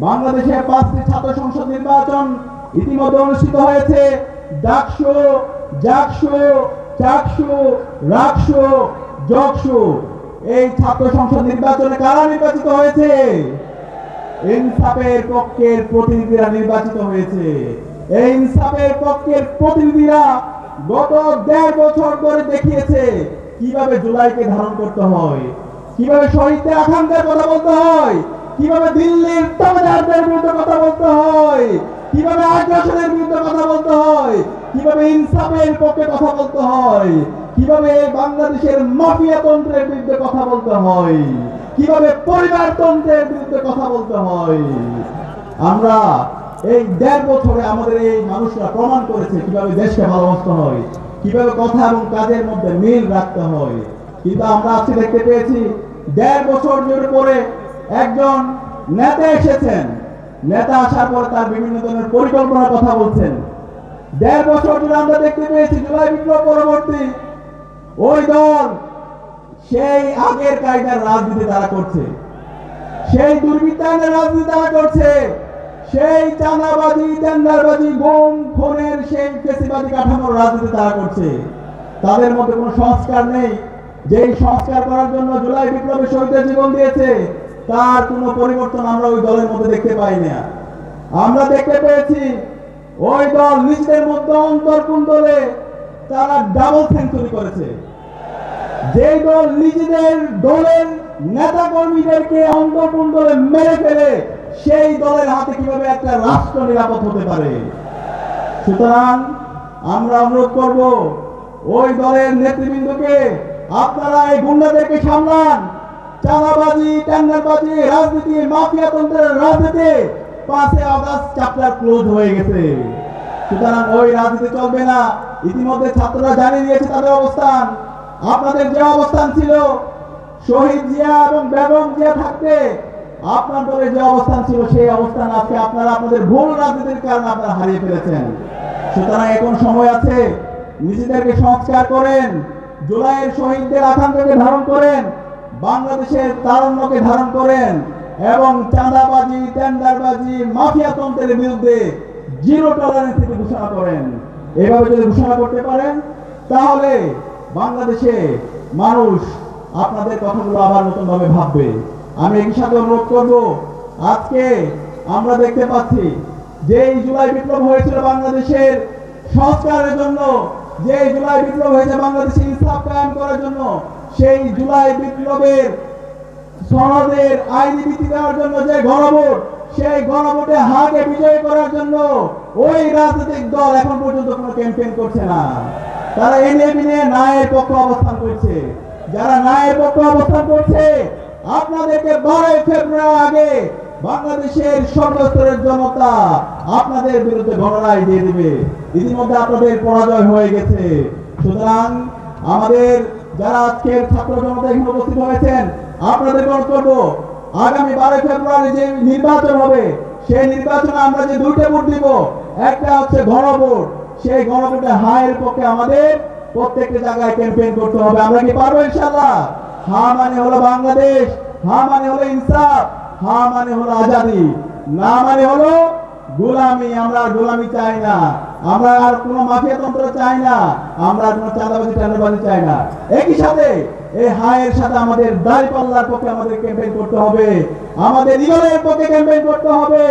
বাংলাদেশে 5টি ছাত্র সংসদ নির্বাচন ইতিমধ্যে অনুষ্ঠিত হয়েছে। ডাকসু, জাকসু, চাকসু, রাকসু, জকসু। এই ছাত্র সংসদ নির্বাচনে কারা নির্বাচিত হয়েছে? ইনসাফের পক্ষের প্রতিনিধিরা নির্বাচিত হয়েছে। এই ইনসাফের পক্ষের প্রতিনিধিরা গত 1.5 বছর ধরে দেখিয়েছে কিভাবে জুলাইকে ধারণ করতে হয়, কিভাবে শহীদদের আকাঙ্ক্ষার কথা বলতে হয়, কিভাবে দিল্লির তাবেদারদের বিরুদ্ধে কথা বলতে হয়, কিভাবে আগ্রাসনের বিরুদ্ধে কথা বলতে হয়, কিভাবে ইনসাফের পক্ষে কথা বলতে হয়, কিভাবে বাংলাদেশের মাফিয়া তন্ত্রের বিরুদ্ধে কথা বলতে হয়, কিভাবে পরিবারতন্ত্রের বিরুদ্ধে কথা বলতে হয়। আমরা এই 1.5 বছরে আমাদের এই মানুষরা প্রমাণ করেছে কিভাবে দেশকে ভালোবাসতে হয়, কিভাবে কথা এবং কাজের মধ্যে মিল রাখতে হয়। কিন্তু আমরা আজকে দেখতে পেয়েছি 1.5 বছর জুড়ে পরে একজন নেতা এসেছেন। নেতা আসার পরে তার বিভিন্ন ধরনের পরিকল্পনার কথা বলছেন। 1.5 বছর জুড়ে আমরা দেখতে পেয়েছি জুলাই বিপ্লব পরবর্তী ওই দল সেই আগের কায়দার রাজনীতি তারা করছে, সেই দুর্বৃত্তায়নের রাজনীতি তারা করছে, সেই চাঁদাবাজি, টেন্ডারবাজি, গুম খুনের সেই ফ্যাসিবাদী কাঠামোর রাজনীতি তারা করছে। তাদের মধ্যে কোনো সংস্কার নেই। যেই সংস্কার করার জন্য জুলাই বিপ্লবে শহীদদের জীবন দিয়েছে তার কোনো পরিবর্তন আমরা ওই দলের মধ্যে দেখতে পাই না। আমরা দেখতে পেয়েছি ওই দল নিজেদের মধ্যে অন্তর্কুণ্ডলে তারা ডাবল সেঞ্চুরি করেছে। যেই দল নিজেদের দলের নেতা কর্মীদেরকে অন্তর্কুণ্ডলে মেরে ফেলে সেই দলের হাতে কিভাবে একটা রাষ্ট্র নিরাপদ হতে পারে? সুতরাং আমরা অনুরোধ করব ওই দলের নেতৃবৃন্দকে, আপনারা এই গুন্ডাদেরকে সামলান। চাঁদাবাজি, টেন্ডারবাজি, রাজনীতি, মাফিয়া তন্ত্রের রাজনীতি 5 আগস্ট চ্যাপ্টার ক্লোজ হয়ে গেছে। সুতরাং ওই রাজনীতি চলবে না। ইতিমধ্যে ছাত্ররা জানিয়ে দিয়েছে তাদের অবস্থান। আপনাদের যে অবস্থান ছিল শহীদ জিয়া এবং বেগম জিয়া থাকতে আপনার দলের যে অবস্থান ছিল সেই অবস্থান আজকে আপনারা আপনাদের ভুল রাজনীতির কারণে আপনারা হারিয়ে ফেলেছেন। সুতরাং এখন সময় আছে, নিজেদেরকে সংস্কার করেন, জুলাইয়ের শহীদদের আকাঙ্ক্ষাকে ধারণ করেন, বাংলাদেশের তারুণ্যকে ধারণ করেন এবং চাঁদাবাজি, টেন্ডারবাজি, মাফিয়া তন্ত্রের বিরুদ্ধে জিরো টলারেন্স নীতি ঘোষণা করেন। এভাবে যদি ঘোষণা করতে পারেন তাহলে বাংলাদেশে মানুষ আপনাদের কথাগুলো আবার নতুন ভাবে ভাববে। আমি একই সাথে অনুরোধ করব, আজকে আমরা দেখতে পাচ্ছি যে এই জুলাই বিপ্লব হয়েছিল বাংলাদেশের সংস্কারের জন্য, যে জুলাই বিপ্লব হয়েছে বাংলাদেশে ইনসাফ কায়েম করার জন্য, সেই জুলাই বিপ্লবের সনদের আইনি ভিত্তি দেওয়ার জন্য যে গণভোট, সেই গণভোটে হাকে বিজয় করার জন্য ওই রাজনৈতিক দল এখন পর্যন্ত কোনো ক্যাম্পেইন করছে না। তারা এনে ন্যায়ের পক্ষে অবস্থান করছে। যারা ন্যায়ের পক্ষে অবস্থান করছে আপনাদেরকে 12 ফেব্রুয়ারি আগে বাংলাদেশের সর্বস্তরের জনতা আপনাদের বিরুদ্ধে গণরায় দিয়ে দিবে। ইতিমধ্যে আপনাদের পরাজয় হয়ে গেছে। সুতরাং আমাদের যারা আজকের ছাত্র জনতা এখানে উপস্থিত হয়েছেন আপনাদের অনুরোধ করব, আগামী 12 ফেব্রুয়ারি যে নির্বাচন হবে সেই নির্বাচনে আমরা যে 2টা ভোট দিব, একটা হচ্ছে গণভোট। সেই গণভোটে হায়ের পক্ষে আমাদের প্রত্যেকটা জায়গায় ক্যাম্পেইন করতে হবে। আমরা কি পারবো ইনশাআল্লাহ? হ্যাঁ মানে হলো বাংলাদেশ, হ্যাঁ মানে হলো ইনসাফ, হ্যাঁ মানে হলো আজাদি, না মানে হলো গোলামি। আমরা গোলামি চাই না, আমরা আর কোনো মাফিয়া তন্ত্র চাই না, আমরা কোনো চাঁদাবাজি টেন্ডারবাজি চাই না। একই সাথে এই হায়ের সাথে আমাদের দাঁড়িপাল্লার পক্ষে আমাদের ক্যাম্পেইন করতে হবে, আমাদের ইগলের পক্ষে ক্যাম্পেইন করতে হবে,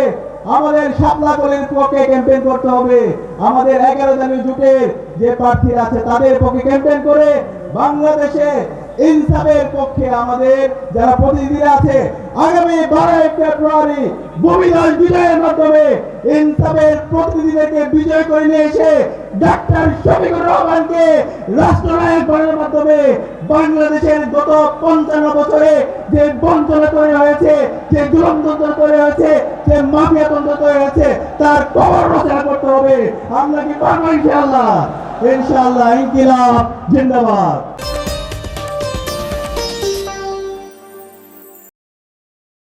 আমাদের শাপলা কলের পক্ষে ক্যাম্পেইন করতে হবে, আমাদের 11 দলীয় জোটের যে প্রার্থীরা আছে তাদের পক্ষে ক্যাম্পেইন করে বাংলাদেশে ইনসাফের পক্ষে আমাদের যারা প্রতিনিধিরা আছে আগামী 12 ফেব্রুয়ারি ভূমিদল বিজয়ের মাধ্যমে ইনসাফের প্রতিনিধিদেরকে বিজয় করে নিয়ে এসে ডাক্তার শফিকুর রহমানকে রাষ্ট্রনায়ক করার মাধ্যমে বাংলাদেশের গত 55 বছরে যে বঞ্চনা তৈরি হয়েছে, যে জুলুমতন্ত্র তৈরি হয়েছে, যে মাফিয়া তন্ত্র তৈরি হয়েছে তার কবর রচনা করতে হবে। আমরা কি পারবো ইনশাআল্লাহ? ইনশাআল্লাহ। ইনকিলাব জিন্দাবাদ।